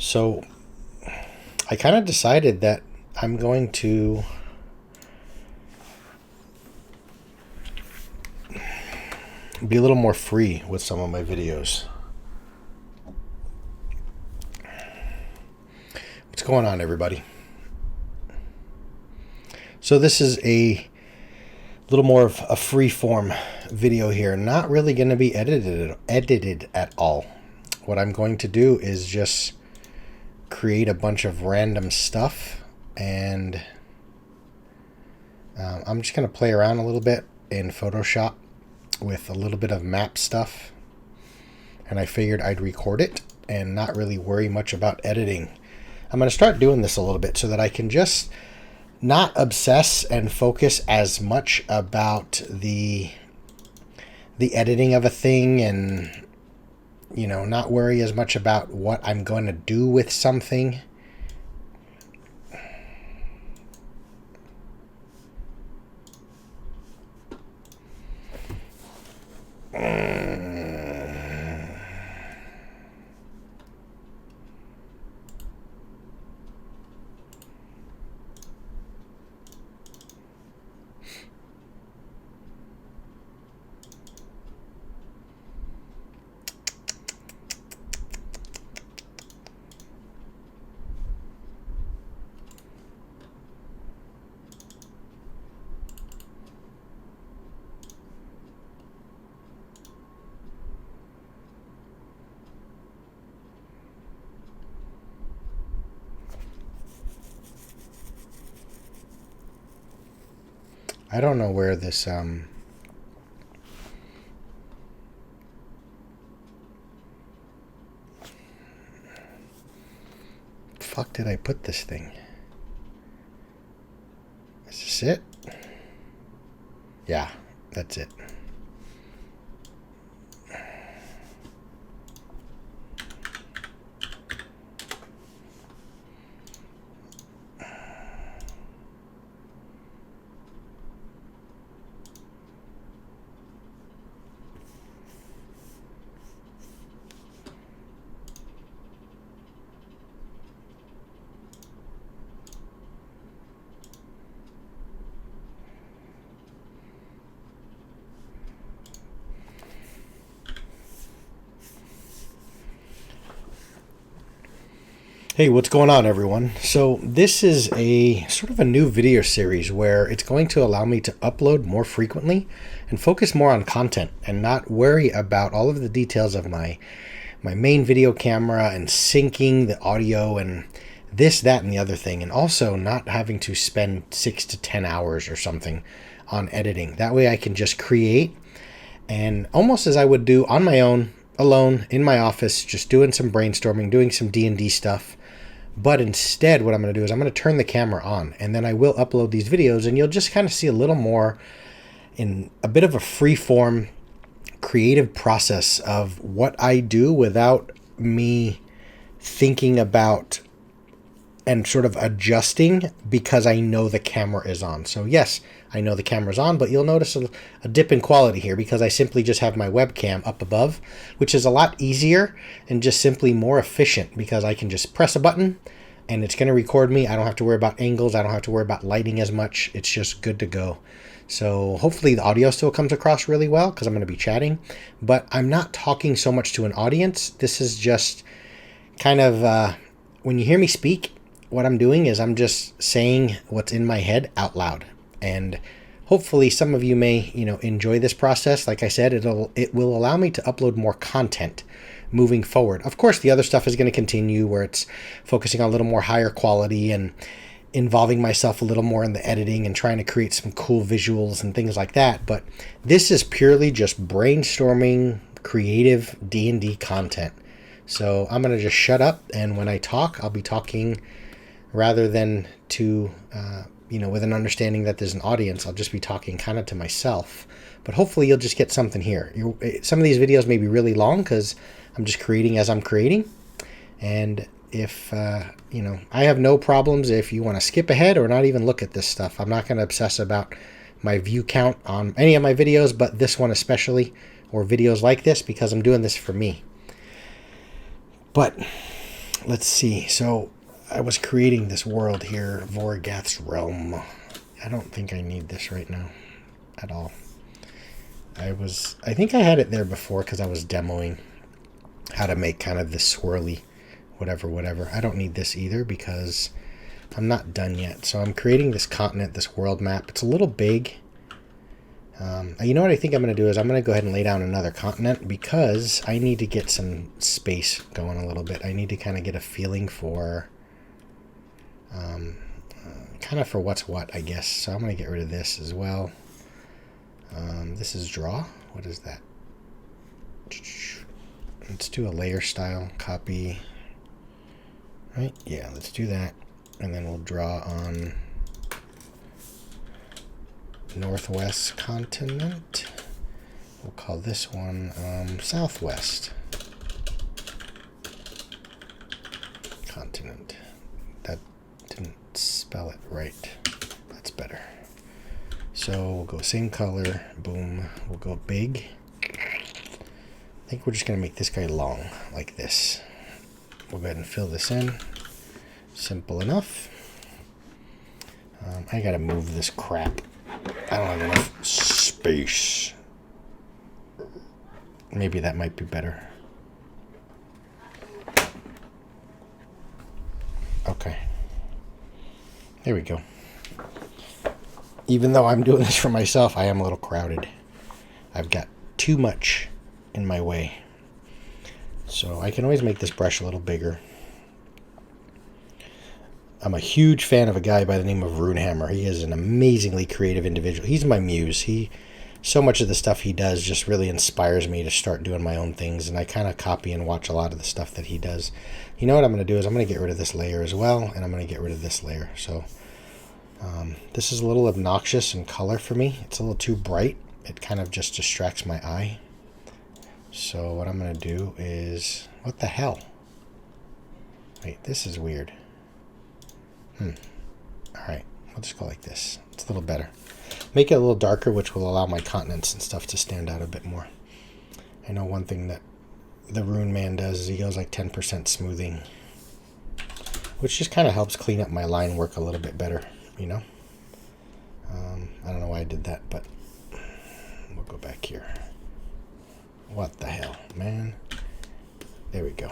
So I kind of decided that I'm going to be a little more free with some of my videos. What's going on, everybody? So this is a little more of a freeform video here. Not really going to be edited at all. What I'm going to do is just create a bunch of random stuff, and I'm just going to play around a little bit in Photoshop with a little bit of map stuff, and I figured I'd record it and not really worry much about editing. I'm going to start doing this a little bit so that I can just not obsess and focus as much about the editing of a thing, and not worry as much about what I'm going to do with something. I don't know where this fuck did I put this thing? Is this it? Yeah, that's it. Hey, what's going on, everyone? So this is a sort of a new video series where it's going to allow me to upload more frequently and focus more on content and not worry about all of the details of my main video camera and syncing the audio and this, that, and the other thing, and also not having to spend 6 to 10 hours or something on editing. That way I can just create, and almost as I would do on my own, alone, in my office, just doing some brainstorming, doing some D&D stuff. But instead, what I'm going to do is I'm going to turn the camera on, and then I will upload these videos, and you'll just kind of see a little more in a bit of a free-form creative process of what I do without me thinking about and sort of adjusting because I know the camera is on. So yes, I know the camera's on, but you'll notice a dip in quality here because I simply just have my webcam up above, which is a lot easier and just simply more efficient because I can just press a button and it's going to record me. I don't have to worry about angles. I don't have to worry about lighting as much. It's just good to go. So hopefully the audio still comes across really well because I'm going to be chatting, but I'm not talking so much to an audience. This is just kind of, when you hear me speak, what I'm doing is I'm just saying what's in my head out loud. And hopefully some of you may, enjoy this process. Like I said, it will allow me to upload more content moving forward. Of course, the other stuff is going to continue where it's focusing on a little more higher quality and involving myself a little more in the editing and trying to create some cool visuals and things like that. But this is purely just brainstorming creative D&D content. So I'm going to just shut up, and when I talk, I'll be talking rather than to, with an understanding that there's an audience. I'll just be talking kind of to myself. But hopefully you'll just get something here. Some of these videos may be really long because I'm just creating as I'm creating. And if, I have no problems if you want to skip ahead or not even look at this stuff. I'm not going to obsess about my view count on any of my videos, but this one especially, or videos like this, because I'm doing this for me. But let's see. So I was creating this world here, Vorgath's Realm. I don't think I need this right now at all. I think I had it there before because I was demoing how to make kind of this swirly whatever. I don't need this either because I'm not done yet. So I'm creating this continent, this world map. It's a little big. You know what I think I'm going to do is I'm going to go ahead and lay down another continent because I need to get some space going a little bit. I need to kind of get a feeling for kind of for what's what, I guess. So I'm going to get rid of this as well. This is draw. What is that? Let's do a layer style copy. Right? Yeah, let's do that. And then we'll draw on Northwest continent. We'll call this one Southwest continent. That didn't spell it right. That's better. So we'll go same color. Boom. We'll go big. I think we're just going to make this guy long, like this. We'll go ahead and fill this in. Simple enough. I got to move this crap. I don't have enough space. Maybe that might be better. Okay. There we go. Even though I'm doing this for myself, I am a little crowded. I've got too much in my way. So I can always make this brush a little bigger. I'm a huge fan of a guy by the name of Runehammer. He is an amazingly creative individual. He's my muse. So much of the stuff he does just really inspires me to start doing my own things, and I kind of copy and watch a lot of the stuff that he does. You know what I'm going to do is I'm going to get rid of this layer as well, and I'm going to get rid of this layer. So this is a little obnoxious in color for me. It's a little too bright. It kind of just distracts my eye. So what I'm going to do is, what the hell? Wait, this is weird. Alright, we'll just go like this. It's a little better. Make it a little darker, which will allow my continents and stuff to stand out a bit more. I know one thing that the Rune Man does is he goes like 10% smoothing, which just kind of helps clean up my line work a little bit better, you know? I don't know why I did that, but we'll go back here. What the hell, man? There we go.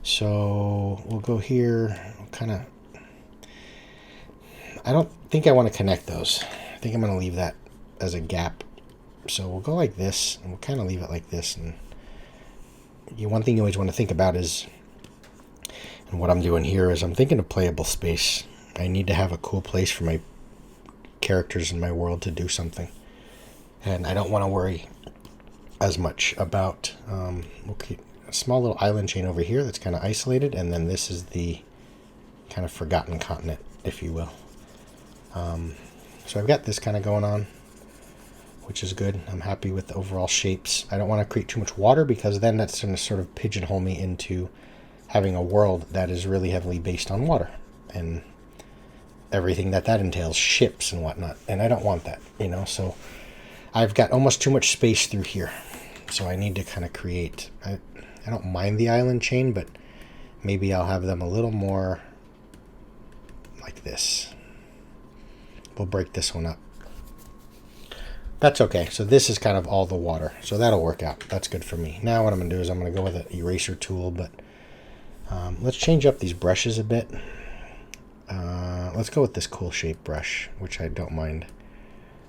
So we'll go here. We'll kind of, I don't think I want to connect those. I think I'm going to leave that as a gap. So we'll go like this, and we'll kind of leave it like this. And one thing you always want to think about is, and what I'm doing here is I'm thinking of playable space. I need to have a cool place for my characters in my world to do something. And I don't want to worry as much about, we'll keep a small little island chain over here that's kind of isolated, and then this is the kind of forgotten continent, if you will. So I've got this kind of going on, which is good. I'm happy with the overall shapes. I don't want to create too much water because then that's going to sort of pigeonhole me into having a world that is really heavily based on water and everything that entails, ships and whatnot. And I don't want that, you know, so I've got almost too much space through here. So I need to kind of create, I don't mind the island chain, but maybe I'll have them a little more like this. We'll break this one up. That's okay. So this is kind of all the water. So that'll work out. That's good for me. Now what I'm going to do is I'm going to go with an eraser tool, but let's change up these brushes a bit. Let's go with this cool shape brush, which I don't mind.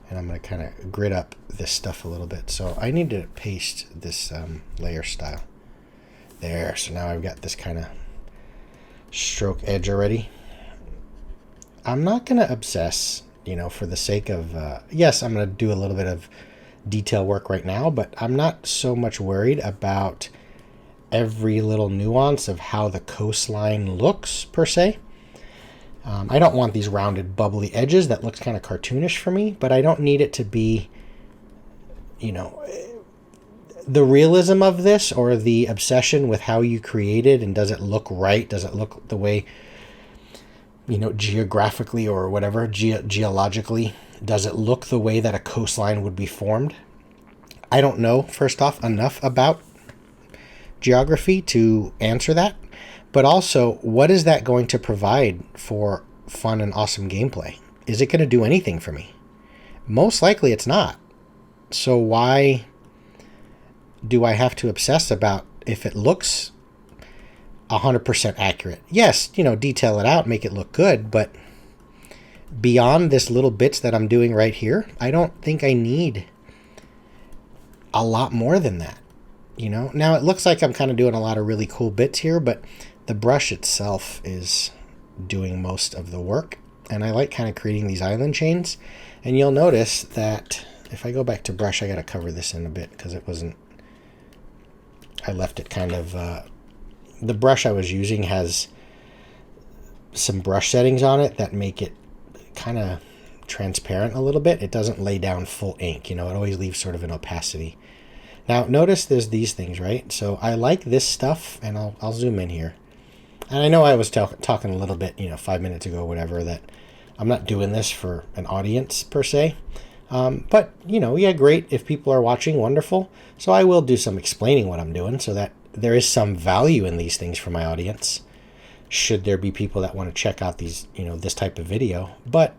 And I'm going to kind of grid up this stuff a little bit. So I need to paste this layer style. There. So now I've got this kind of stroke edge already. I'm not going to obsess, you know, for the sake of, yes, I'm going to do a little bit of detail work right now, but I'm not so much worried about every little nuance of how the coastline looks, per se. I don't want these rounded, bubbly edges. That looks kind of cartoonish for me, but I don't need it to be, you know, the realism of this or the obsession with how you created and does it look right? Does it look the way, you know, geographically or whatever, geologically, does it look the way that a coastline would be formed? I don't know, first off, enough about geography to answer that. But also, what is that going to provide for fun and awesome gameplay? Is it going to do anything for me? Most likely it's not. So why do I have to obsess about if it looks 100% accurate? Yes, detail it out, make it look good, but beyond this little bits that I'm doing right here, I don't think I need a lot more than that. Now it looks like I'm kind of doing a lot of really cool bits here, but the brush itself is doing most of the work. And I like kind of creating these island chains. And you'll notice that if I go back to brush, I got to cover this in a bit because I left it kind of, the brush I was using has some brush settings on it that make it kind of transparent a little bit. It doesn't lay down full ink, it always leaves sort of an opacity. Now notice there's these things, right? So I like this stuff, and I'll zoom in here. And I know I was talking a little bit, 5 minutes ago, whatever, that I'm not doing this for an audience per se. But, yeah, great. If people are watching, wonderful. So I will do some explaining what I'm doing so that there is some value in these things for my audience. Should there be people that want to check out these, this type of video. But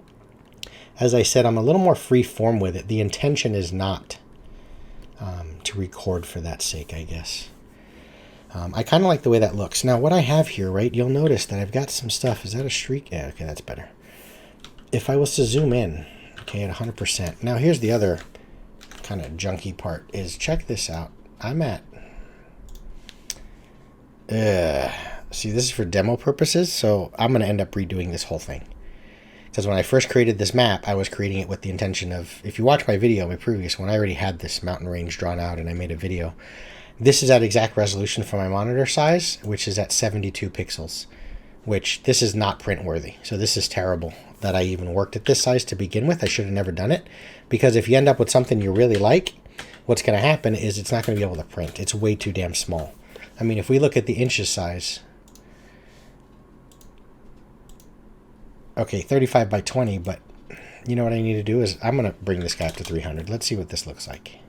as I said, I'm a little more free form with it. The intention is not to record for that sake, I guess. I kind of like the way that looks. Now, what I have here, right, you'll notice that I've got some stuff. Is that a streak? Yeah, okay, that's better. If I was to zoom in, okay, at 100%. Now, here's the other kind of junky part is check this out. I'm at... see, this is for demo purposes, so I'm going to end up redoing this whole thing. Because when I first created this map, I was creating it with the intention of... If you watch my video, my previous one, I already had this mountain range drawn out and I made a video. This is at exact resolution for my monitor size, which is at 72 pixels, which this is not print worthy. So this is terrible that I even worked at this size to begin with. I should have never done it, because if you end up with something you really like, what's going to happen is it's not going to be able to print. It's way too damn small. I mean, if we look at the inches size, okay, 35 by 20, but you know what I need to do is I'm going to bring this guy up to 300. Let's see what this looks like.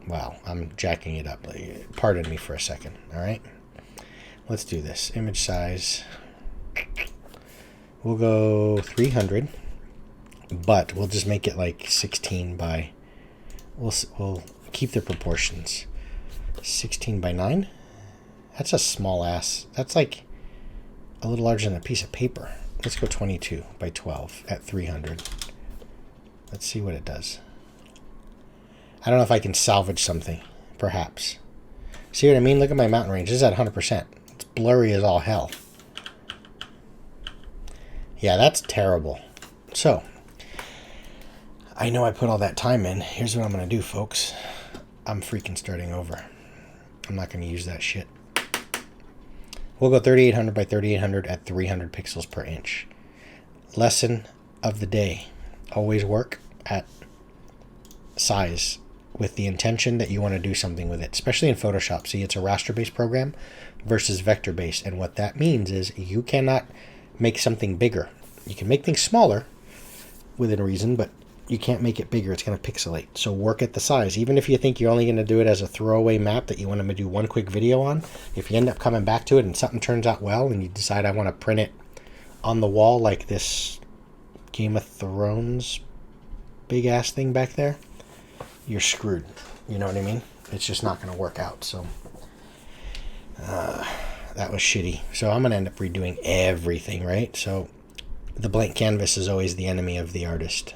Wow, I'm jacking it up. Pardon me for a second, all right? Let's do this. Image size. We'll go 300, but we'll just make it like 16 by... We'll keep the proportions. 16 by 9? That's a small ass. That's like a little larger than a piece of paper. Let's go 22 by 12 at 300. Let's see what it does. I don't know if I can salvage something, perhaps. See what I mean? Look at my mountain range. This is at 100%. It's blurry as all hell. Yeah, that's terrible. So, I know I put all that time in. Here's what I'm going to do, folks. I'm freaking starting over. I'm not going to use that shit. We'll go 3800 by 3800 at 300 pixels per inch. Lesson of the day. Always work at size with the intention that you want to do something with it, especially in Photoshop. See, it's a raster-based program versus vector-based, and what that means is you cannot make something bigger. You can make things smaller within reason, but you can't make it bigger. It's going to pixelate. So work at the size. Even if you think you're only going to do it as a throwaway map that you want to do one quick video on, if you end up coming back to it and something turns out well and you decide I want to print it on the wall like this Game of Thrones big-ass thing back there, you're screwed. You know what I mean? It's just not going to work out. So that was shitty. So I'm going to end up redoing everything, right? So the blank canvas is always the enemy of the artist.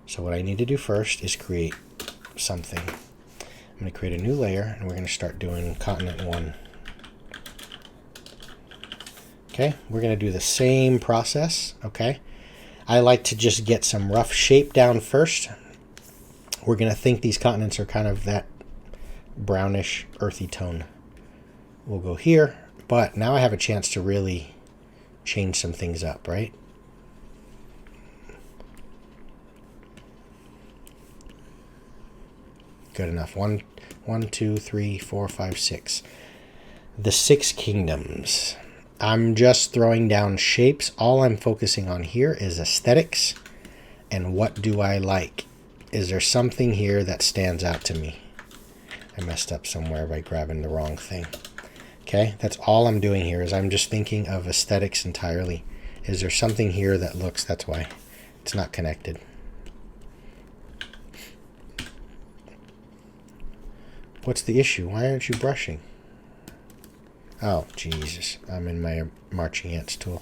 So what I need to do first is create something. I'm going to create a new layer, and we're going to start doing continent 1. Okay, we're going to do the same process, okay? I like to just get some rough shape down first. We're going to think these continents are kind of that brownish, earthy tone. We'll go here, but now I have a chance to really change some things up, right? Good enough. 1, 2, 3, 4, 5, 6. The 6 kingdoms. I'm just throwing down shapes. All I'm focusing on here is aesthetics and what do I like. Is there something here that stands out to me? I messed up somewhere by grabbing the wrong thing. Okay, that's all I'm doing here is I'm just thinking of aesthetics entirely. Is there something here that looks, that's why it's not connected. What's the issue? Why aren't you brushing? Oh, Jesus. I'm in my marching ants tool.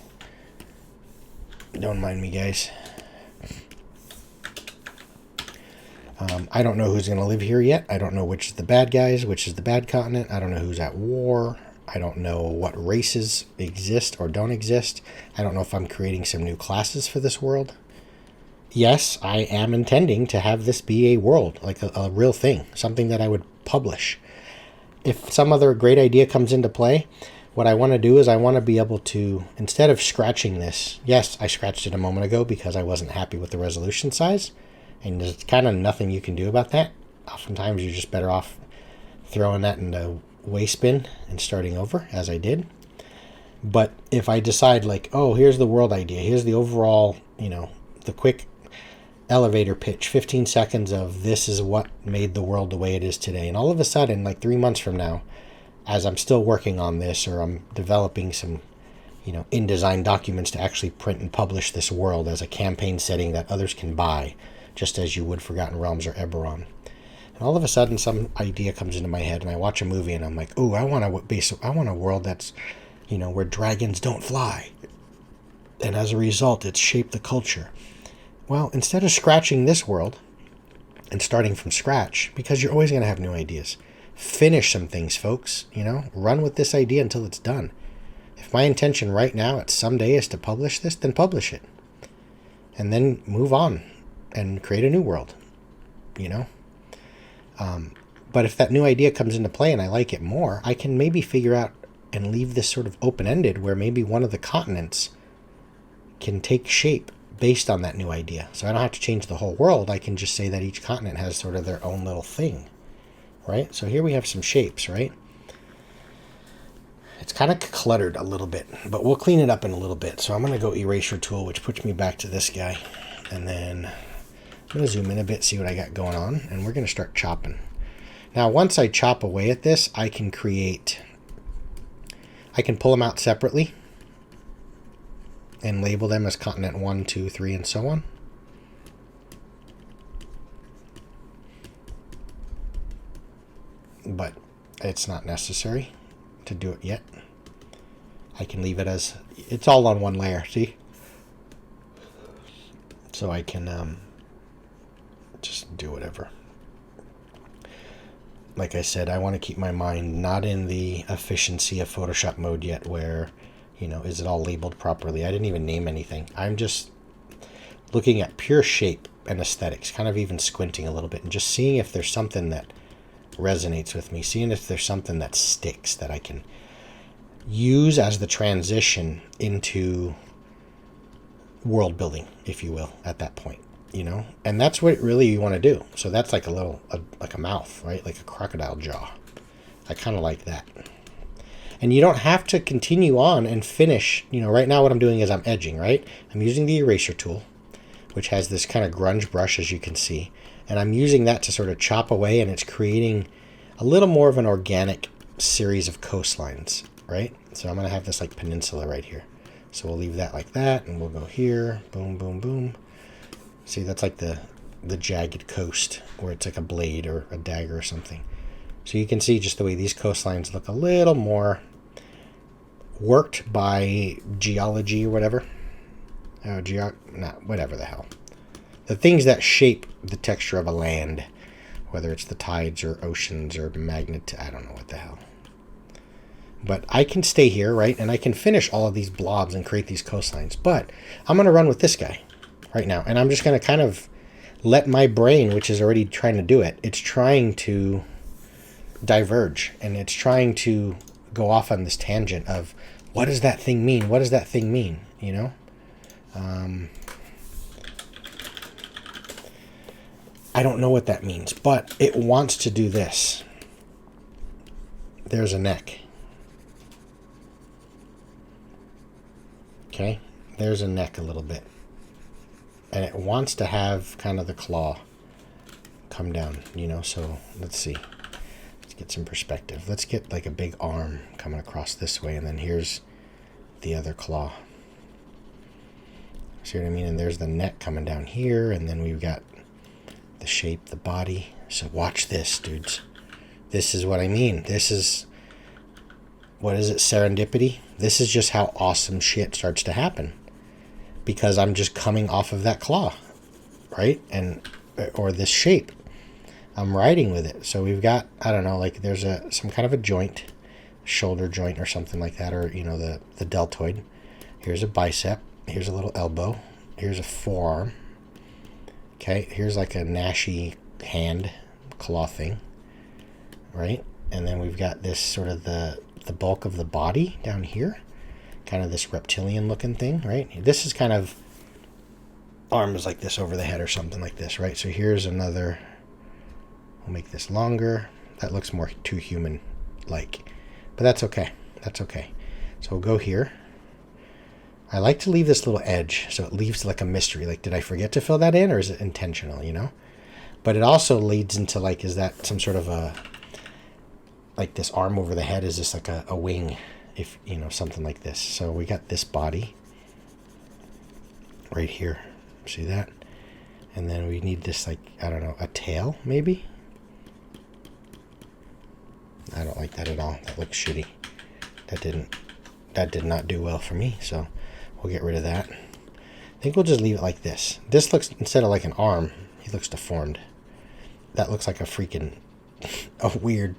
Don't mind me, guys. I don't know who's going to live here yet. I don't know which is the bad guys, which is the bad continent. I don't know who's at war. I don't know what races exist or don't exist. I don't know if I'm creating some new classes for this world. Yes, I am intending to have this be a world, like a real thing, something that I would publish. If some other great idea comes into play, what I want to do is I want to be able to, instead of scratching this, yes, I scratched it a moment ago because I wasn't happy with the resolution size, and there's kind of nothing you can do about that. Oftentimes you're just better off throwing that in the waste bin and starting over, as I did. But if I decide like, oh, here's the world idea, here's the overall, the quick elevator pitch, 15 seconds of this is what made the world the way it is today. And all of a sudden, like 3 months from now, as I'm still working on this or I'm developing some, InDesign documents to actually print and publish this world as a campaign setting that others can buy, just as you would Forgotten Realms or Eberron. And all of a sudden, some idea comes into my head and I watch a movie and I'm like, oh, I want a world that's, where dragons don't fly. And as a result, it's shaped the culture. Well, instead of scratching this world and starting from scratch, because you're always going to have new ideas, finish some things, folks. Run with this idea until it's done. If my intention right now at someday is to publish this, then publish it. And then move on and create a new world, But if that new idea comes into play and I like it more, I can maybe figure out and leave this sort of open-ended where maybe one of the continents can take shape based on that new idea. So I don't have to change the whole world. I can just say that each continent has sort of their own little thing, right? So here we have some shapes, right? It's kind of cluttered a little bit, but we'll clean it up in a little bit. So I'm going to go eraser tool, which puts me back to this guy. And then I'm going to zoom in a bit, see what I got going on. And we're going to start chopping. Now, once I chop away at this, I can pull them out separately and label them as continent 1, 2, 3, and so on. But it's not necessary to do it yet. I can leave it as, it's all on one layer, see? So I can just do whatever. Like I said, I want to keep my mind not in the efficiency of Photoshop mode yet where, is it all labeled properly? I didn't even name anything. I'm just looking at pure shape and aesthetics, kind of even squinting a little bit and just seeing if there's something that resonates with me, seeing if there's something that sticks that I can use as the transition into world building, if you will, at that point. And that's what really you want to do. So that's like like a mouth, right? Like a crocodile jaw. I kind of like that. And you don't have to continue on and finish. Right now what I'm doing is I'm edging, right? I'm using the eraser tool, which has this kind of grunge brush, as you can see. And I'm using that to sort of chop away, and it's creating a little more of an organic series of coastlines, right? So I'm going to have this like peninsula right here. So we'll leave that like that, and we'll go here, boom, boom, boom. See, that's like the jagged coast where it's like a blade or a dagger or something. So you can see just the way these coastlines look a little more worked by geology or whatever. Whatever the hell. The things that shape the texture of a land, whether it's the tides or oceans or I don't know what the hell. But I can stay here, right? And I can finish all of these blobs and create these coastlines. But I'm going to run with this guy right now. And I'm just going to kind of let my brain, which is already trying to do it, it's trying to diverge. And it's trying to go off on this tangent of, what does that thing mean? What does that thing mean? I don't know what that means, but it wants to do this. There's a neck. Okay, there's a neck a little bit. And it wants to have kind of the claw come down, so let's see. Let's get some perspective. Let's get like a big arm coming across this way, and then here's the other claw. See what I mean? And there's the neck coming down here, and then we've got the shape, the body. So watch this, dudes. This is what I mean. This is, what is it, serendipity? This is just how awesome shit starts to happen. Because I'm just coming off of that claw, right? Or this shape. I'm riding with it. So we've got, I don't know, like there's some kind of a joint, shoulder joint or something like that, or, you know, the deltoid. Here's a bicep. Here's a little elbow. Here's a forearm. Okay, here's like a gnashy hand claw thing, right? And then we've got this sort of the bulk of the body down here, kind of this reptilian looking thing, right? This is kind of arms like this over the head or something like this, right? So here's another, we'll make this longer. That looks more too human-like, but that's okay. That's okay. So we'll go here. I like to leave this little edge, so it leaves like a mystery. Like, did I forget to fill that in, or is it intentional, you know? But it also leads into, like, is that some sort of a, like this arm over the head, is this like a wing, if, you know, something like this. So we got this body right here. See that? And then we need this, like, I don't know, a tail, maybe? I don't like that at all. That looks shitty. That did not do well for me, so we'll get rid of that. I think we'll just leave it like this. This looks, instead of like an arm, he looks deformed. That looks like a freaking, a weird,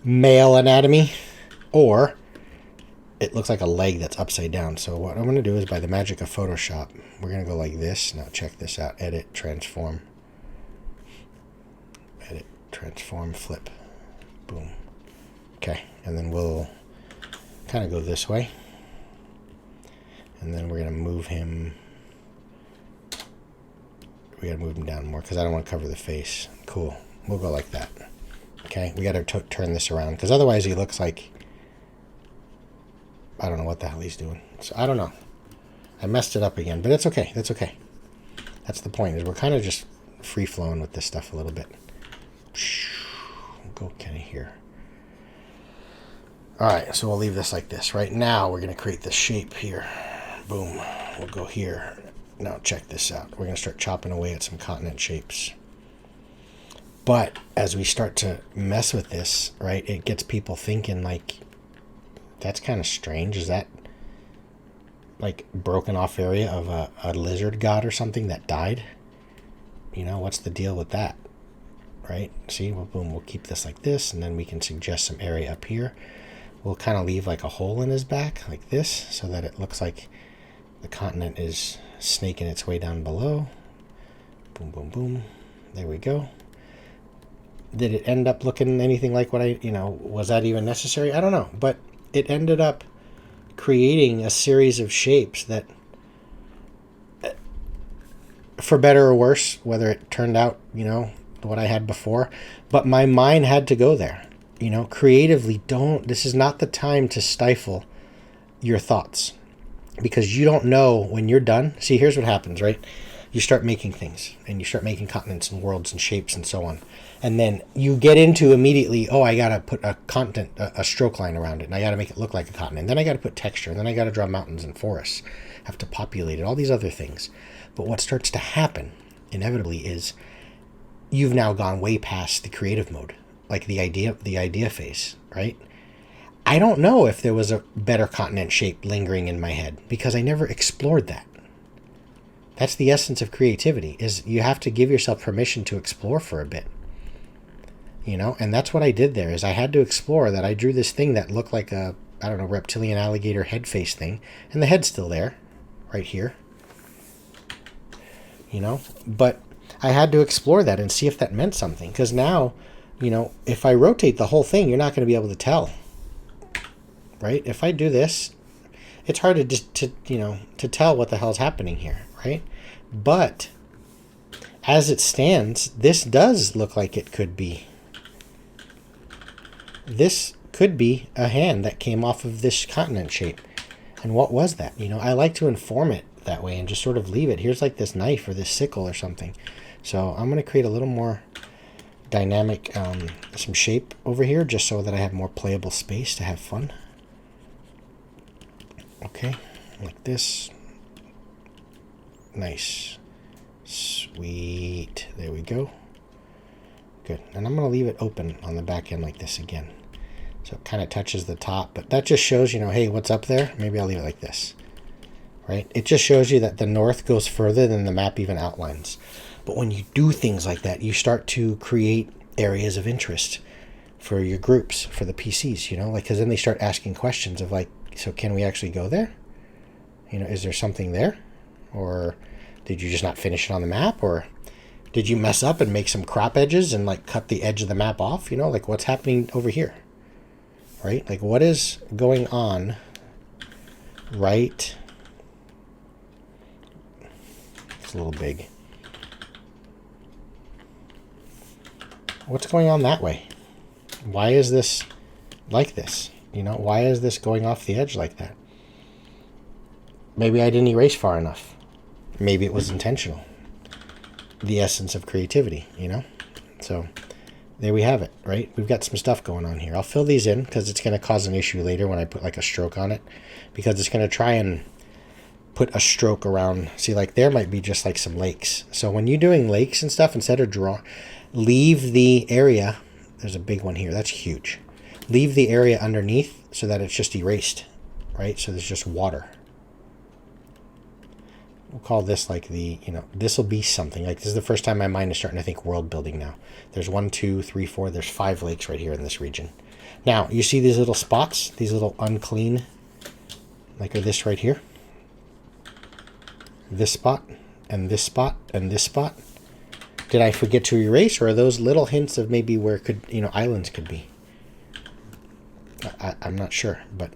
male anatomy. Or it looks like a leg that's upside down. So what I'm going to do is, by the magic of Photoshop, we're going to go like this. Now check this out. Edit, transform. Edit, transform, flip. Boom. Okay, and then we'll kind of go this way. And then we're going to move him. We got to move him down more because I don't want to cover the face. Cool. We'll go like that. Okay, we got to turn this around because otherwise he looks like, I don't know what the hell he's doing. So I don't know. I messed it up again, but it's okay. That's okay. That's the point, is we're kind of just free-flowing with this stuff a little bit. We'll go kind of here. All right, so we'll leave this like this. Right now, we're going to create this shape here. Boom. We'll go here. Now check this out. We're going to start chopping away at some continent shapes. But as we start to mess with this, right, it gets people thinking like, that's kind of strange. Is that like broken off area of a lizard god or something that died? You know, what's the deal with that? Right? See, well, boom, we'll keep this like this, and then we can suggest some area up here. We'll kind of leave like a hole in his back like this so that it looks like the continent is snaking its way down below. Boom, boom, boom. There we go. Did it end up looking anything like what I, you know, was that even necessary? I don't know, but it ended up creating a series of shapes that, for better or worse, whether it turned out, you know, what I had before, but my mind had to go there. You know, creatively, this is not the time to stifle your thoughts, because you don't know when you're done. See, here's what happens, right? You start making things, and you start making continents and worlds and shapes and so on. And then you get into immediately, oh, I got to put a continent, a stroke line around it, and I got to make it look like a continent. And then I got to put texture, and then I got to draw mountains and forests, have to populate it, all these other things. But what starts to happen, inevitably, is you've now gone way past the creative mode, like the idea phase, right? I don't know if there was a better continent shape lingering in my head, because I never explored that. That's the essence of creativity, is you have to give yourself permission to explore for a bit. You know, and that's what I did there, is I had to explore that. I drew this thing that looked like a, I don't know, reptilian alligator head face thing, and the head's still there, right here. You know, but I had to explore that and see if that meant something, because now, you know, if I rotate the whole thing, you're not going to be able to tell, right? If I do this, it's hard to just to tell what the hell's happening here, right? But as it stands, this does look like it could be. This could be a hand that came off of this continent shape. And what was that? You know, I like to inform it that way and just sort of leave it. Here's like this knife or this sickle or something. So I'm going to create a little more dynamic, some shape over here just so that I have more playable space to have fun. Okay, like this. Nice. Sweet. There we go. Good. And I'm going to leave it open on the back end like this again. So it kind of touches the top, but that just shows, you know, hey, what's up there? Maybe I'll leave it like this, right? It just shows you that the north goes further than the map even outlines. But when you do things like that, you start to create areas of interest for your groups, for the PCs, you know, like, because then they start asking questions of like, so can we actually go there? You know, is there something there? Or did you just not finish it on the map? Or did you mess up and make some crop edges and like cut the edge of the map off? You know, like what's happening over here? Right? Like what is going on right? It's a little big. What's going on that way? Why is this like this? You know, why is this going off the edge like that? Maybe I didn't erase far enough. Maybe it was intentional. The essence of creativity, you know? So there we have it, right? We've got some stuff going on here. I'll fill these in because it's going to cause an issue later when I put like a stroke on it, because it's going to try and put a stroke around. See, like there might be just like some lakes. So when you're doing lakes and stuff, instead of leave the area. There's a big one here. That's huge. Leave the area underneath so that it's just erased, right? So there's just water. We'll call this like the, you know, this will be something. Like this is the first time my mind is starting to think world building now. There's 1, 2, 3, 4. There's 5 lakes right here in this region. Now, you see these little spots? These little unclean, like are this right here? This spot, and this spot, and this spot. Did I forget to erase, or are those little hints of maybe where could, you know, islands could be? I'm not sure, but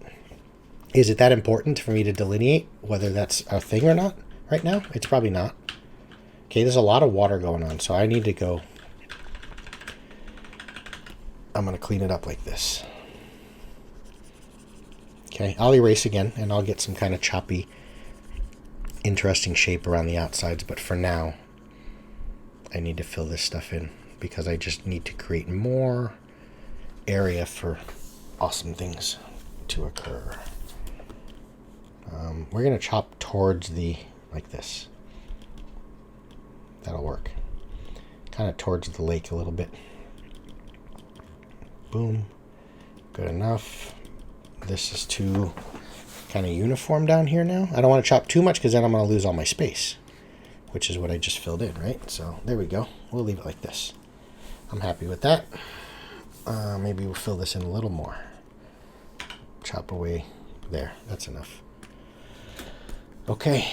is it that important for me to delineate whether that's a thing or not right now? It's probably not. Okay, there's a lot of water going on, so I need to go. I'm going to clean it up like this. Okay, I'll erase again, and I'll get some kind of choppy, interesting shape around the outsides, but for now, I need to fill this stuff in because I just need to create more area for awesome things to occur. We're going to chop towards the, like this. That'll work. Kind of towards the lake a little bit. Boom. Good enough. This is too kind of uniform down here now. I don't want to chop too much because then I'm going to lose all my space, which is what I just filled in, right? So there we go. We'll leave it like this. I'm happy with that. Maybe we'll fill this in a little more. Chop away there. That's enough. Okay.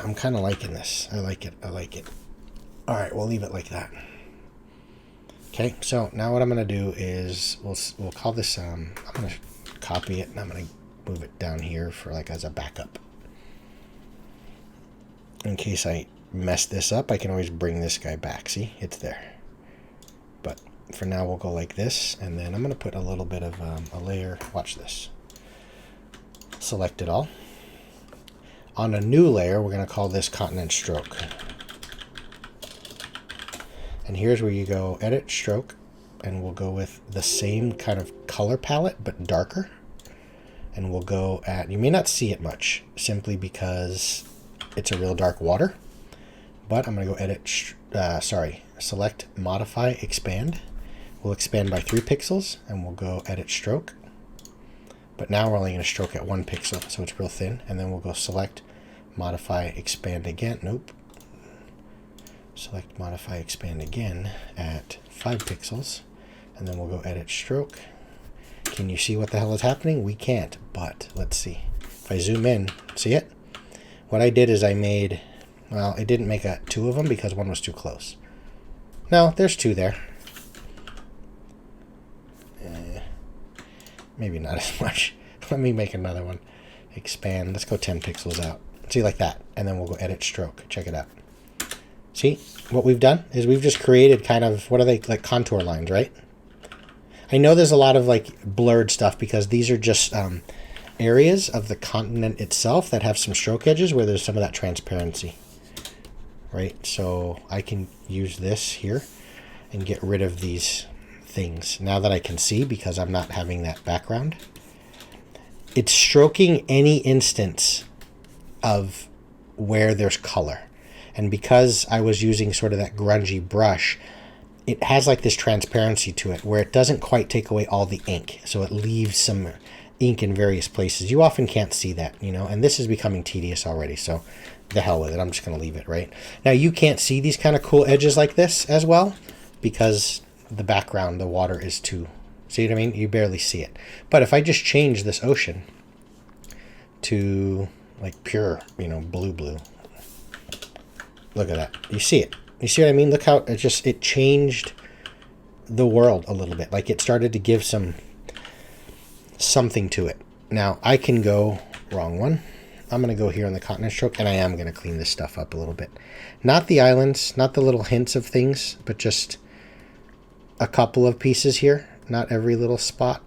I'm kind of liking this. I like it. I like it. All right, we'll leave it like that. Okay, so now what I'm going to do is we'll call this, I'm going to copy it and I'm going to move it down here for like as a backup. In case I mess this up, I can always bring this guy back. See, it's there. But for now, we'll go like this, and then I'm going to put a little bit of a layer. Watch this. Select it all. On a new layer, we're going to call this continent stroke. And here's where you go edit stroke, and we'll go with the same kind of color palette, but darker. And we'll go at, you may not see it much, simply because it's a real dark water, but I'm going to go edit, select, modify, expand. We'll expand by 3 pixels, and we'll go edit stroke. But now we're only going to stroke at 1 pixel, so it's real thin. And then we'll go select, modify, expand again. Nope. Select, modify, expand again at 5 pixels. And then we'll go edit stroke. Can you see what the hell is happening? We can't, but let's see. If I zoom in, see it? What I did is I made, well, it didn't make 2 of them because one was too close. No, there's 2 there. Maybe not as much. Let me make another one. Expand. Let's go 10 pixels out. See, like that. And then we'll go edit stroke. Check it out. See? What we've done is we've just created kind of, what are they, like contour lines, right? I know there's a lot of like blurred stuff because these are just areas of the continent itself that have some stroke edges where there's some of that transparency, right? So I can use this here and get rid of these things now that I can see because I'm not having that background. It's stroking any instance of where there's color. And because I was using sort of that grungy brush, it has like this transparency to it where it doesn't quite take away all the ink. So it leaves some ink in various places. You often can't see that, you know, and this is becoming tedious already. So the hell with it. I'm just going to leave it, right? Now you can't see these kind of cool edges like this as well because the background, the water is too, see what I mean? You barely see it. But if I just change this ocean to like pure, you know, blue, look at that. You see it. You see what I mean? Look how it changed the world a little bit. Like it started to give something to it. Now I can go, wrong one. I'm going to go here on the continent stroke, and I am going to clean this stuff up a little bit. Not the islands, not the little hints of things, but just a couple of pieces here. Not every little spot.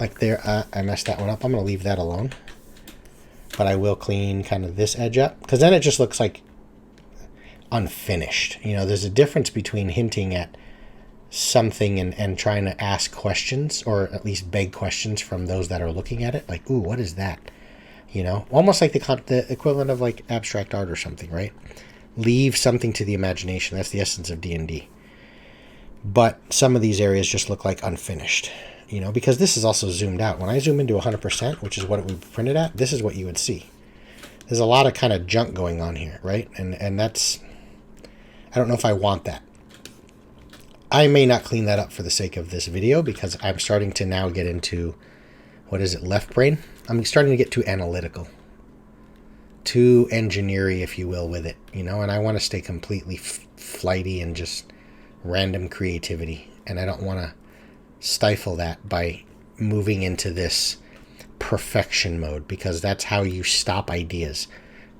Like there, I messed that one up. I'm going to leave that alone. But I will clean kind of this edge up, because then it just looks like unfinished. You know, there's a difference between hinting at something and trying to ask questions, or at least beg questions from those that are looking at it. Like, ooh, what is that? You know, almost like the equivalent of like abstract art or something, right? Leave something to the imagination. That's the essence of D&D. But some of these areas just look like unfinished, you know, because this is also zoomed out. When I zoom into 100%, which is what it would be printed at, this is what you would see. There's a lot of kind of junk going on here, right? And that's, I don't know if I want that. I may not clean that up for the sake of this video because I'm starting to now get into, what is it, left brain? I'm starting to get too analytical, too engineering, if you will, with it, you know, and I want to stay completely flighty and just random creativity. And I don't want to stifle that by moving into this perfection mode, because that's how you stop ideas.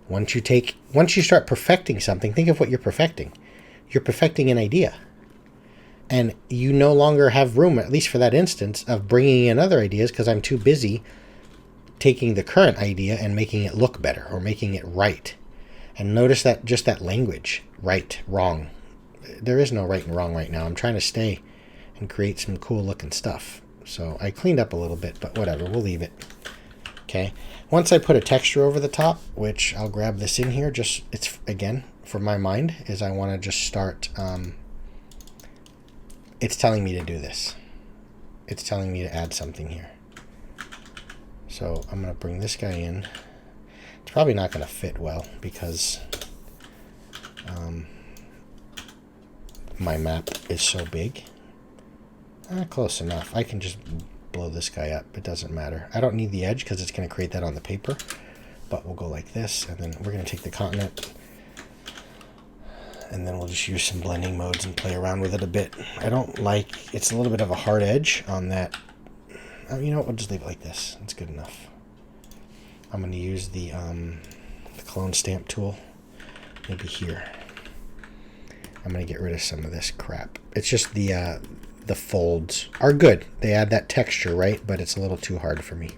Once you start perfecting something, think of what you're perfecting. You're perfecting an idea. And you no longer have room, at least for that instance, of bringing in other ideas because I'm too busy taking the current idea and making it look better or making it right. And notice that just that language, right, wrong. There is no right and wrong right now. I'm trying to stay and create some cool looking stuff. So I cleaned up a little bit, but whatever, we'll leave it. Okay. Once I put a texture over the top, which I'll grab this in here, just, it's, again, for my mind, is I want to just start, it's telling me to do this. It's telling me to add something here. So I'm going to bring this guy in. It's probably not going to fit well because my map is so big. Close enough. I can just blow this guy up. It doesn't matter. I don't need the edge because it's going to create that on the paper. But we'll go like this, and then we're going to take the continent, and then we'll just use some blending modes and play around with it a bit. I don't like, it's a little bit of a hard edge on that. You know what, we'll just leave it like this. It's good enough. I'm going to use the clone stamp tool, maybe here. I'm going to get rid of some of this crap. It's just the folds are good. They add that texture, right? But it's a little too hard for me.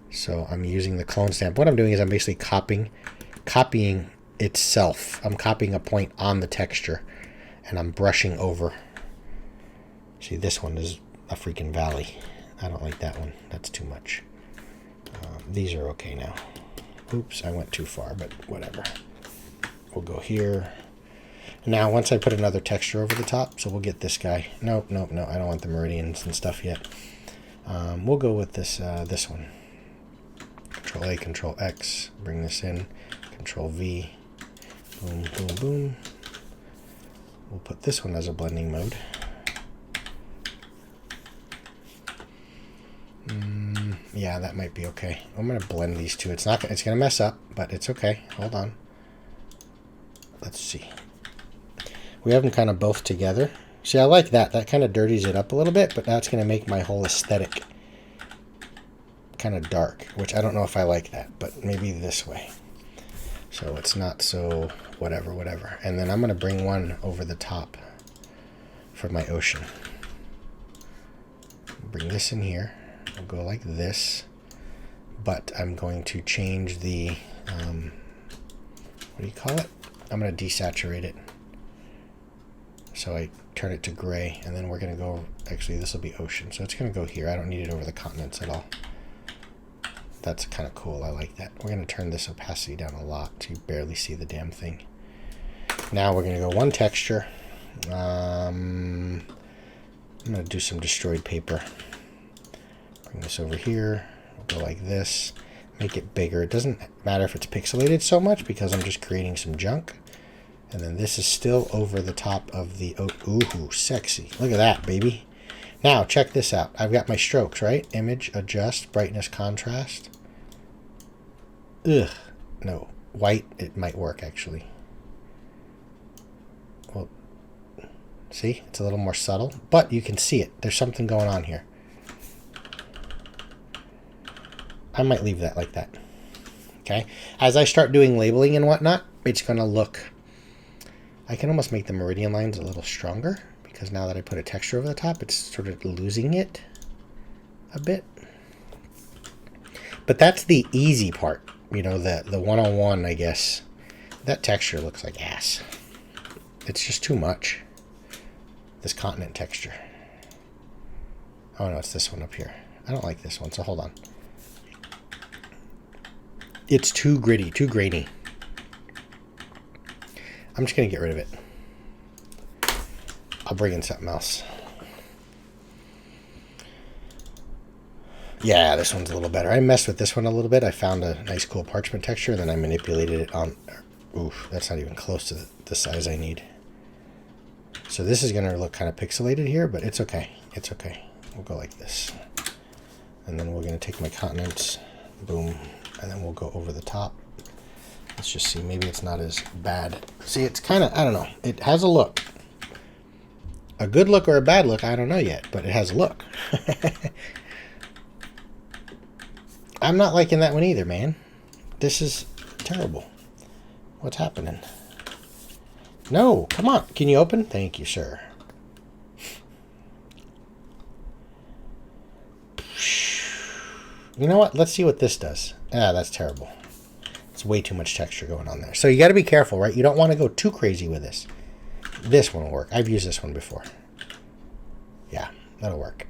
So I'm using the clone stamp. What I'm doing is I'm basically copying itself. I'm copying a point on the texture and I'm brushing over. See, this one is a freaking valley. I don't like that one. That's too much. These are okay now. Oops, I went too far, but whatever. We'll go here. Now, once I put another texture over the top, so we'll get this guy. No, I don't want the meridians and stuff yet. We'll go with this this one. Control A, Control X, bring this in. Control V, boom, boom, boom. We'll put this one as a blending mode. Yeah, that might be okay. I'm gonna blend these two. It's gonna mess up, but it's okay. Hold on. Let's see. We have them kind of both together. See, I like that. That kind of dirties it up a little bit, but now it's going to make my whole aesthetic kind of dark, which I don't know if I like that, but maybe this way. So it's not so whatever. And then I'm going to bring one over the top for my ocean. Bring this in here. We'll go like this. but I'm going to change the, what do you call it? I'm going to desaturate it. So I turn it to gray, and then we're going to go, actually this will be ocean, so it's going to go here. I don't need it over the continents at all. That's kind of cool. I like that. We're going to turn this opacity down a lot so you barely see the damn thing. Now we're going to go one texture. I'm going to do some destroyed paper. Bring this over here. We'll go like this. Make it bigger. It doesn't matter if it's pixelated so much because I'm just creating some junk. And then this is still over the top of the... Ooh, sexy. Look at that, baby. Now, check this out. I've got my strokes, right? Image, adjust, brightness, contrast. Ugh. No. White, it might work, actually. Well, see? It's a little more subtle. But you can see it. There's something going on here. I might leave that like that. Okay? As I start doing labeling and whatnot, it's going to look... I can almost make the meridian lines a little stronger, because now that I put a texture over the top, it's sort of losing it a bit. But that's the easy part, you know, the one-on-one, I guess. That texture looks like ass. It's just too much. This continent texture. Oh no, it's this one up here. I don't like this one, so hold on. It's too gritty, too grainy. I'm just going to get rid of it. I'll bring in something else. Yeah, this one's a little better. I messed with this one a little bit. I found a nice cool parchment texture, then I manipulated it on... Oof, that's not even close to the size I need. So this is going to look kind of pixelated here, but it's okay. It's okay. We'll go like this. And then we're going to take my continents. Boom. And then we'll go over the top. Let's just see. Maybe it's not as bad. See, it's kind of, I don't know. It has a look. A good look or a bad look, I don't know yet, but it has a look. I'm not liking that one either, man. This is terrible. What's happening? No, come on. Can you open? Thank you, sir. You know what? Let's see what this does. Ah, that's terrible. It's way too much texture going on there. So you got to be careful, right? You don't want to go too crazy with this. This one will work. I've used this one before. Yeah, that'll work.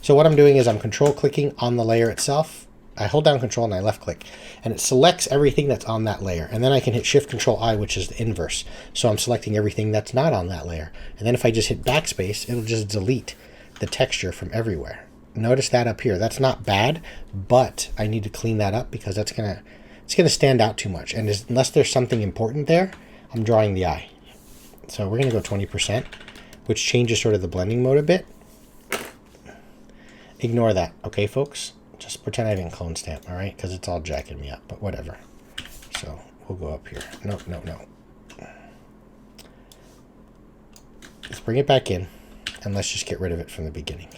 So what I'm doing is I'm control clicking on the layer itself. I hold down control and I left click. And it selects everything that's on that layer. And then I can hit shift control I, which is the inverse. So I'm selecting everything that's not on that layer. And then if I just hit backspace, it'll just delete the texture from everywhere. Notice that up here. That's not bad, but I need to clean that up because it's gonna stand out too much. And unless there's something important there, I'm drawing the eye. So we're gonna go 20%, which changes sort of the blending mode a bit. Ignore that, okay, folks? Just pretend I didn't clone stamp, all right? Because it's all jacking me up, but whatever. So we'll go up here. No. Let's bring it back in, and let's just get rid of it from the beginning.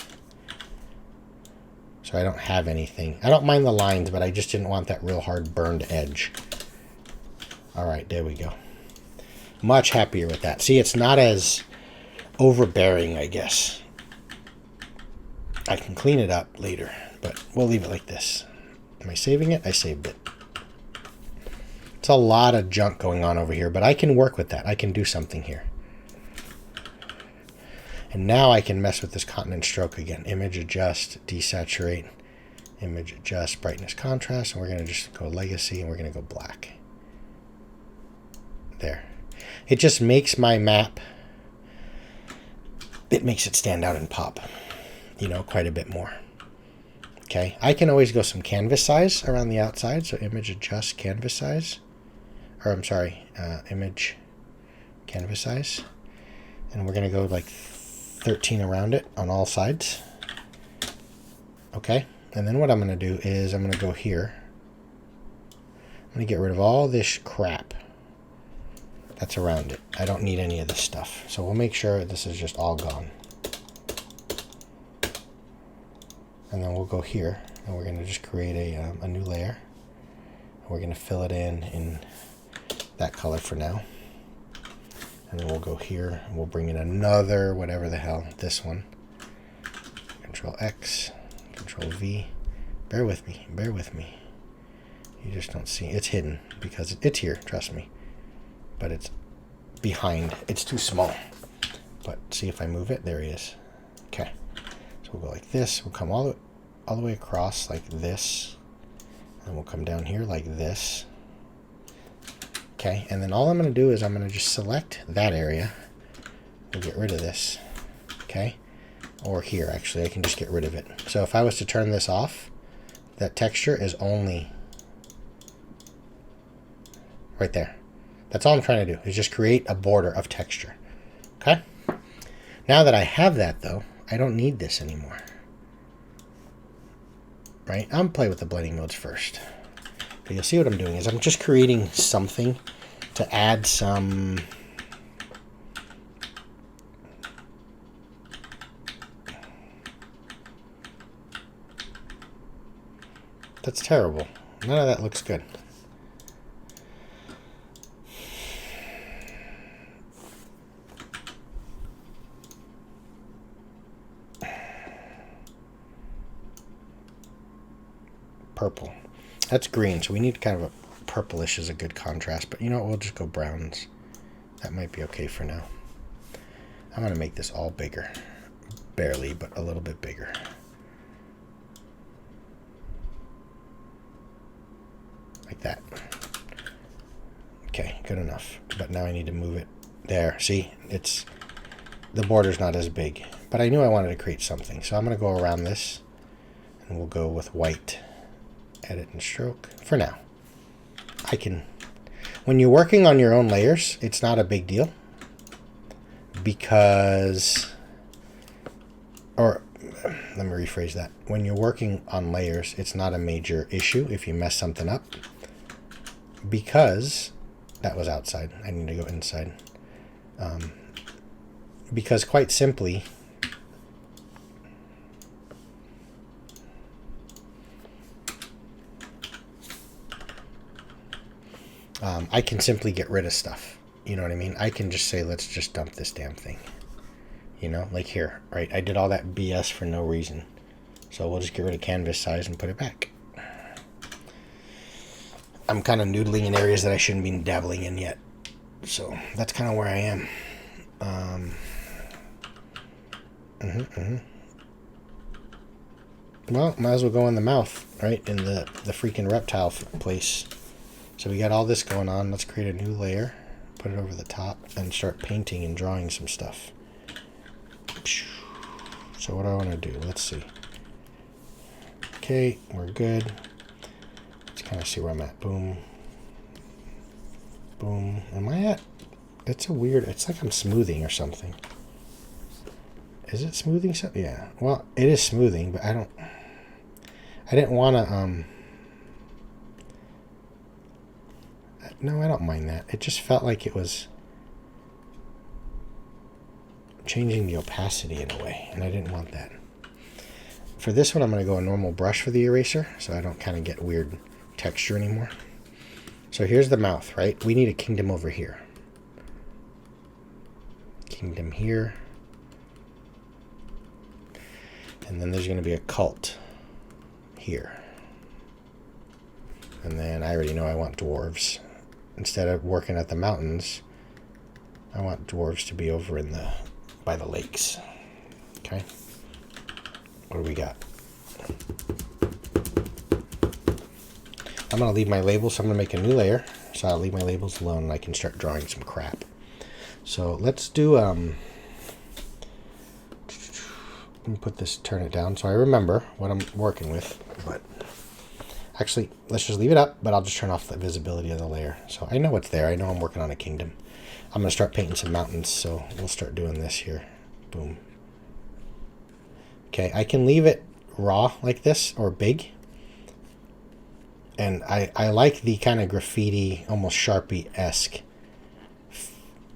So I don't have anything. I don't mind the lines, but I just didn't want that real hard burned edge. All right, there we go. Much happier with that. See, it's not as overbearing, I guess. I can clean it up later, but we'll leave it like this. Am I saving it? I saved it. It's a lot of junk going on over here, but I can work with that. I can do something here. And now I can mess with this continent stroke again. Image, adjust, desaturate. Image, adjust, brightness, contrast. And we're going to just go legacy, and we're going to go black. There. It just makes my map, it makes it stand out and pop, you know, quite a bit more. Okay. I can always go some canvas size around the outside. So image, adjust, canvas size. Or I'm sorry, image, canvas size. And we're going to go like 13 around it on all sides. Okay, and then what I'm going to do is I'm going to go here. I'm going to get rid of all this crap that's around it. I don't need any of this stuff. So we'll make sure this is just all gone. And then we'll go here and we're going to just create a new layer. We're going to fill it in that color for now. And then we'll go here and we'll bring in another, whatever the hell, this one. Control X, Control V, Bear with me. Bear with me. You just don't see. It's hidden because it's here. Trust me. But it's behind. It's too small. But see if I move it. There he is. Okay. So we'll go like this. We'll come all the way across like this. And we'll come down here like this. Okay. And then all I'm going to do is I'm going to just select that area. We'll get rid of this. Okay. Or here, actually. I can just get rid of it. So if I was to turn this off, that texture is only right there. That's all I'm trying to do, is just create a border of texture. Okay? Now that I have that, though, I don't need this anymore. Right? I'm playing with the blending modes first. But you'll see what I'm doing is I'm just creating something to add some... That's terrible. None of that looks good. Purple. That's green, so we need kind of a purplish is a good contrast. But you know what? We'll just go browns. That might be okay for now. I'm going to make this all bigger. Barely, but a little bit bigger. Like that. Okay, good enough. But now I need to move it there. See, it's the border's not as big. But I knew I wanted to create something. So I'm going to go around this. And we'll go with white. Edit and stroke. For now. I can... When you're working on your own layers, it's not a big deal. Because... Or... Let me rephrase that. When you're working on layers, it's not a major issue if you mess something up. Because that was outside. I need to go inside. Because quite simply, I can simply get rid of stuff. You know what I mean? I can just say, let's just dump this damn thing. You know, like here, right? I did all that BS for no reason. So we'll just get rid of canvas size and put it back. I'm kind of noodling in areas that I shouldn't be dabbling in yet. So that's kind of where I am. Well, might as well go in the mouth, right? In the freaking reptile place. So we got all this going on. Let's create a new layer. Put it over the top and start painting and drawing some stuff. So what do I want to do? Let's see. Okay, we're good. Let's kind of see where I'm at. Boom. Boom. Am I at? It's a weird... It's like I'm smoothing or something. Is it smoothing something? Yeah. Well, it is smoothing, but I don't... I didn't want to... No, I don't mind that. It just felt like it was changing the opacity in a way, and I didn't want that. For this one, I'm going to go a normal brush for the eraser, so I don't kind of get weird texture anymore. So here's the mouth, right? We need a kingdom over here. Kingdom here. And then there's going to be a cult here. And then I already know I want dwarves. Instead of working at the mountains, I want dwarves to be over in the by the lakes. Okay. What do we got? I'm going to leave my labels, so I'm going to make a new layer. So I'll leave my labels alone and I can start drawing some crap. So let's do, let me put this, turn it down so I remember what I'm working with. But actually, let's just leave it up, but I'll just turn off the visibility of the layer. So I know what's there. I know I'm working on a kingdom. I'm going to start painting some mountains, so we'll start doing this here. Boom. Okay, I can leave it raw like this, or big. And I like the kind of graffiti, almost Sharpie-esque,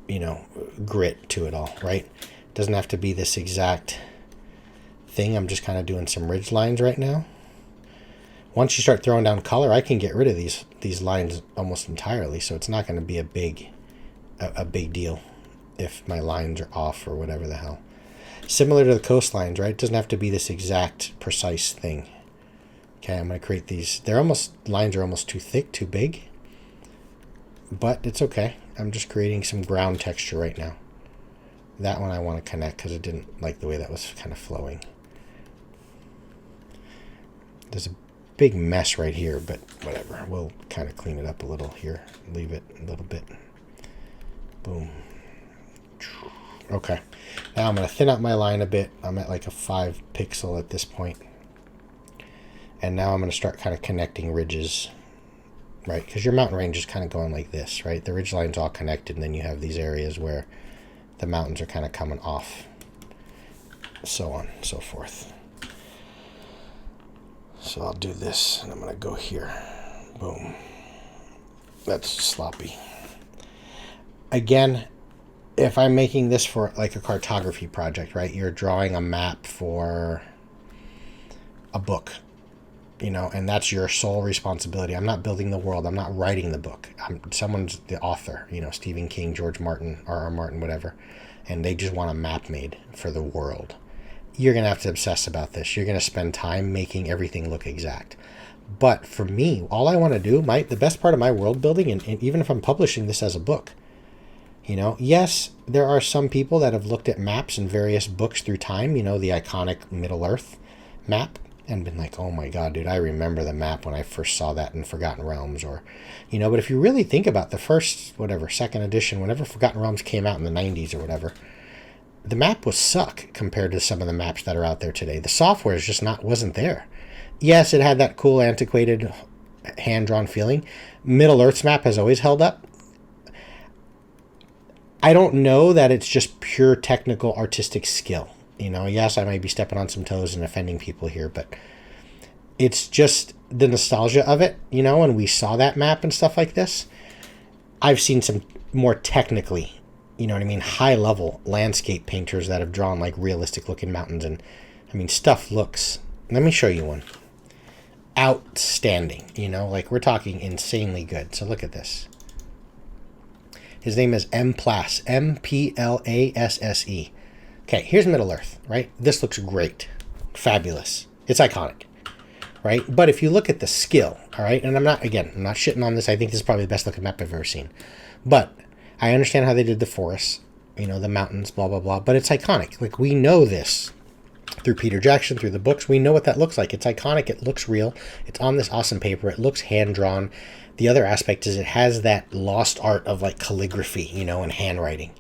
you know, grit to it all, right? It doesn't have to be this exact thing. I'm just kind of doing some ridge lines right now. Once you start throwing down color, I can get rid of these lines almost entirely, so it's not going to be a big deal if my lines are off or whatever the hell. Similar to the coastlines, right? It doesn't have to be this exact precise thing. Okay, I'm going to create these. Lines are almost too thick, too big. But it's okay. I'm just creating some ground texture right now. That one I want to connect because I didn't like the way that was kind of flowing. There's a big mess right here, but whatever. We'll kind of clean it up a little here. Leave it a little bit. Boom. Okay. Now I'm going to thin out my line a bit. I'm at like a 5 pixel at this point. And now I'm going to start kind of connecting ridges, right? Because your mountain range is kind of going like this, right? The ridge line's all connected, and then you have these areas where the mountains are kind of coming off, so on and so forth. So I'll do this, and I'm going to go here. Boom. That's sloppy. Again, if I'm making this for like a cartography project, right? You're drawing a map for a book, you know, and that's your sole responsibility. I'm not building the world. I'm not writing the book. Someone's the author, you know, Stephen King, George Martin, R.R. Martin, whatever, and they just want a map made for the world. You're going to have to obsess about this. You're going to spend time making everything look exact. But for me, all I want to do, the best part of my world building, and even if I'm publishing this as a book, you know, yes, there are some people that have looked at maps in various books through time, you know, the iconic Middle-earth map, and been like, oh my God, dude, I remember the map when I first saw that in Forgotten Realms, or, you know, but if you really think about the first, second edition, whenever Forgotten Realms came out in the 90s or whatever, the map was suck compared to some of the maps that are out there today. The software is just wasn't there. Yes, it had that cool, antiquated, hand-drawn feeling. Middle-earth's map has always held up. I don't know that it's just pure technical, artistic skill. You know, yes, I might be stepping on some toes and offending people here, but it's just the nostalgia of it, you know, and we saw that map and stuff like this. I've seen some more technically, you know what I mean, high-level landscape painters that have drawn, like, realistic-looking mountains, and, I mean, stuff looks... Let me show you one. Outstanding, you know, like, we're talking insanely good. So look at this. His name is M-Plasse, M-P-L-A-S-S-E. Okay, here's Middle-earth, right? This looks great. Fabulous. It's iconic, right? But if you look at the skill, all right, and I'm not shitting on this. I think this is probably the best looking map I've ever seen. But I understand how they did the forests, you know, the mountains, blah, blah, blah. But it's iconic. Like, we know this through Peter Jackson, through the books. We know what that looks like. It's iconic. It looks real. It's on this awesome paper. It looks hand-drawn. The other aspect is it has that lost art of, like, calligraphy, you know, and handwriting.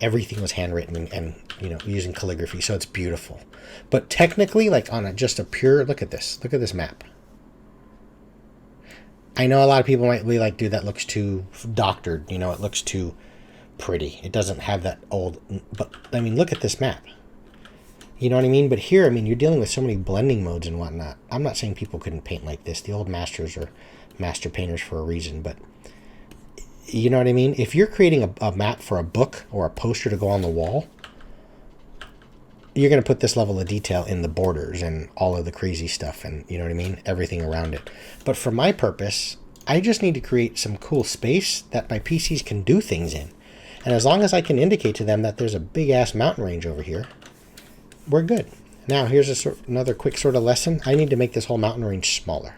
Everything was handwritten and, you know, using calligraphy, so it's beautiful. But technically, like, on just a pure... Look at this. Look at this map. I know a lot of people might be like, dude, that looks too doctored. You know, it looks too pretty. It doesn't have that old... But, I mean, look at this map. You know what I mean? But here, I mean, you're dealing with so many blending modes and whatnot. I'm not saying people couldn't paint like this. The old masters are master painters for a reason, but... You know what I mean? If you're creating a map for a book or a poster to go on the wall, you're going to put this level of detail in the borders and all of the crazy stuff and, you know what I mean? Everything around it. But for my purpose, I just need to create some cool space that my PCs can do things in. And as long as I can indicate to them that there's a big-ass mountain range over here, we're good. Now, here's another quick sort of lesson. I need to make this whole mountain range smaller.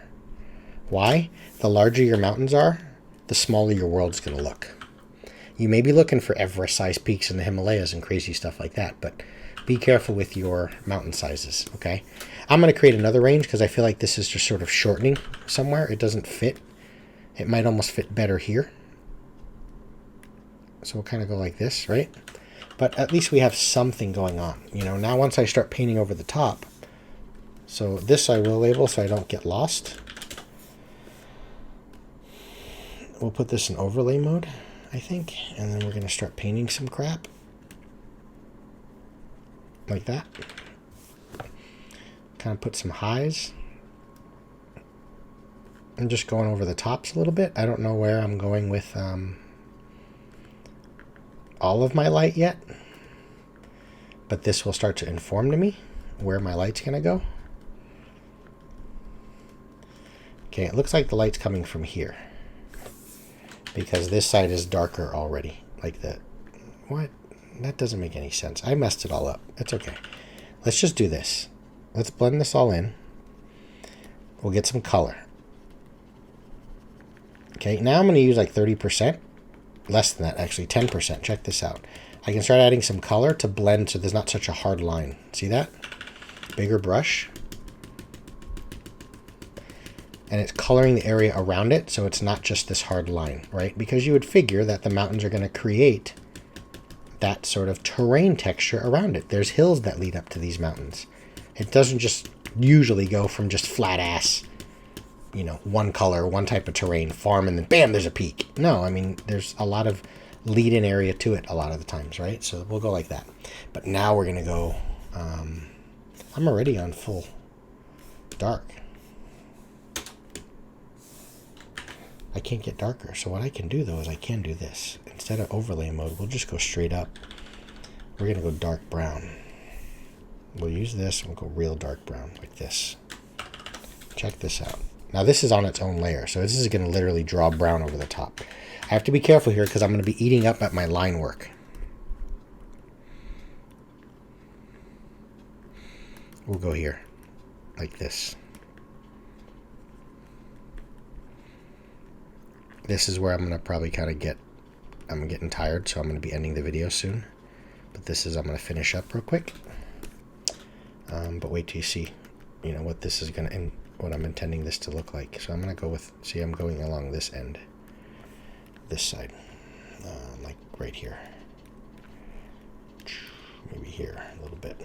Why? The larger your mountains are, the smaller your world's going to look. You may be looking for Everest-sized peaks in the Himalayas and crazy stuff like that, but be careful with your mountain sizes, okay? I'm going to create another range because I feel like this is just sort of shortening somewhere. It doesn't fit. It might almost fit better here. So we'll kind of go like this, right? But at least we have something going on. You know, now once I start painting over the top, so this I will label so I don't get lost. We'll put this in overlay mode, I think, and then we're going to start painting some crap. Like that. Kind of put some highs. I'm just going over the tops a little bit. I don't know where I'm going with all of my light yet, but this will start to inform to me where my light's going to go. Okay, it looks like the light's coming from here, because this side is darker already, like that. What? That doesn't make any sense. I messed it all up. It's okay. Let's just do this. Let's blend this all in. We'll get some color. Okay, now I'm going to use like 30%. Less than that, actually, 10%. Check this out. I can start adding some color to blend so there's not such a hard line. See that? Bigger brush. And it's coloring the area around it so it's not just this hard line, right? Because you would figure that the mountains are going to create that sort of terrain texture around it. There's hills that lead up to these mountains. It doesn't just usually go from just flat ass, you know, one color, one type of terrain, farm, and then bam, there's a peak. No, I mean, there's a lot of lead-in area to it a lot of the times, right? So we'll go like that. But now we're going to go, I'm already on full dark. I can't get darker. So what I can do, though, is I can do this. Instead of overlay mode, we'll just go straight up. We're going to go dark brown. We'll use this and we'll go real dark brown like this. Check this out. Now this is on its own layer, so this is going to literally draw brown over the top. I have to be careful here because I'm going to be eating up at my line work. We'll go here, like this. This is where I'm going to probably kind of I'm getting tired, so I'm going to be ending the video soon. But this is, I'm going to finish up real quick. But wait till you see, you know, what this is going to, what I'm intending this to look like. So I'm going to go with, see, I'm going along this end, this side, like right here. Maybe here a little bit.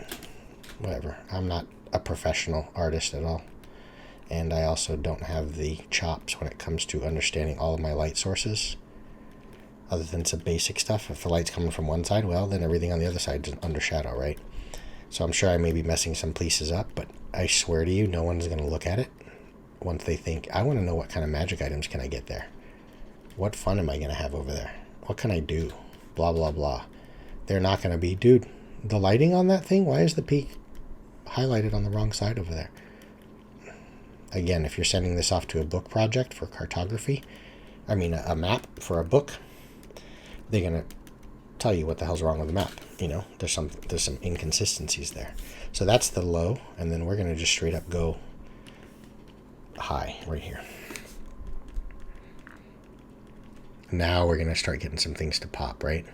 Whatever. I'm not a professional artist at all. And I also don't have the chops when it comes to understanding all of my light sources. Other than some basic stuff. If the light's coming from one side, well, then everything on the other side is under shadow, right? So I'm sure I may be messing some pieces up, but I swear to you, no one's going to look at it once they think, I want to know what kind of magic items can I get there? What fun am I going to have over there? What can I do? Blah, blah, blah. They're not going to be, dude, the lighting on that thing, why is the peak highlighted on the wrong side over there? Again, if you're sending this off to a book project for cartography, I mean a map for a book, they're going to tell you what the hell's wrong with the map. You know, there's some inconsistencies there. So that's the low, and then we're going to just straight up go high right here. Now we're going to start getting some things to pop, right?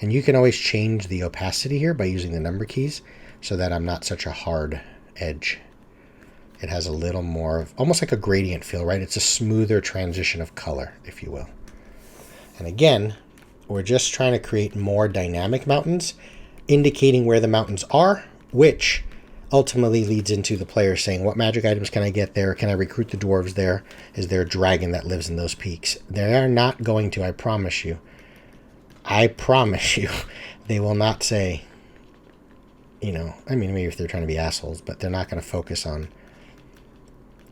And you can always change the opacity here by using the number keys so that I'm not such a hard edge. It has a little more of, almost like a gradient feel, right? It's a smoother transition of color, if you will. And again, we're just trying to create more dynamic mountains, indicating where the mountains are, which ultimately leads into the player saying, what magic items can I get there? Can I recruit the dwarves there? Is there a dragon that lives in those peaks? They are not going to, I promise you. I promise you, they will not say, you know, I mean, maybe if they're trying to be assholes, but they're not going to focus on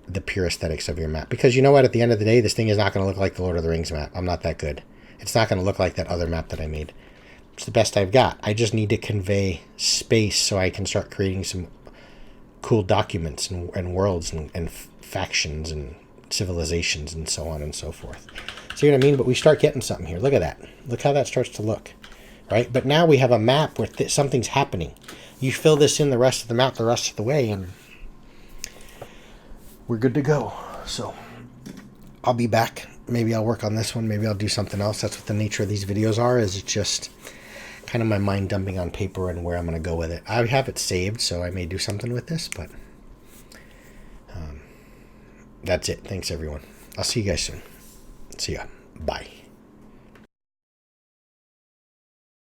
the pure aesthetics of your map. Because you know what? At the end of the day, this thing is not going to look like the Lord of the Rings map. I'm not that good. It's not going to look like that other map that I made. It's the best I've got. I just need to convey space so I can start creating some cool documents and worlds and factions and civilizations and so on and so forth. See what I mean? But we start getting something here. Look at that. Look how that starts to look. Right? But now we have a map where something's happening. You fill this in the rest of the map the rest of the way, and we're good to go. So I'll be back. Maybe I'll work on this one. Maybe I'll do something else. That's what the nature of these videos are, is it's just kind of my mind dumping on paper and where I'm going to go with it. I have it saved, so I may do something with this, but that's it. Thanks, everyone. I'll see you guys soon. See ya. Bye.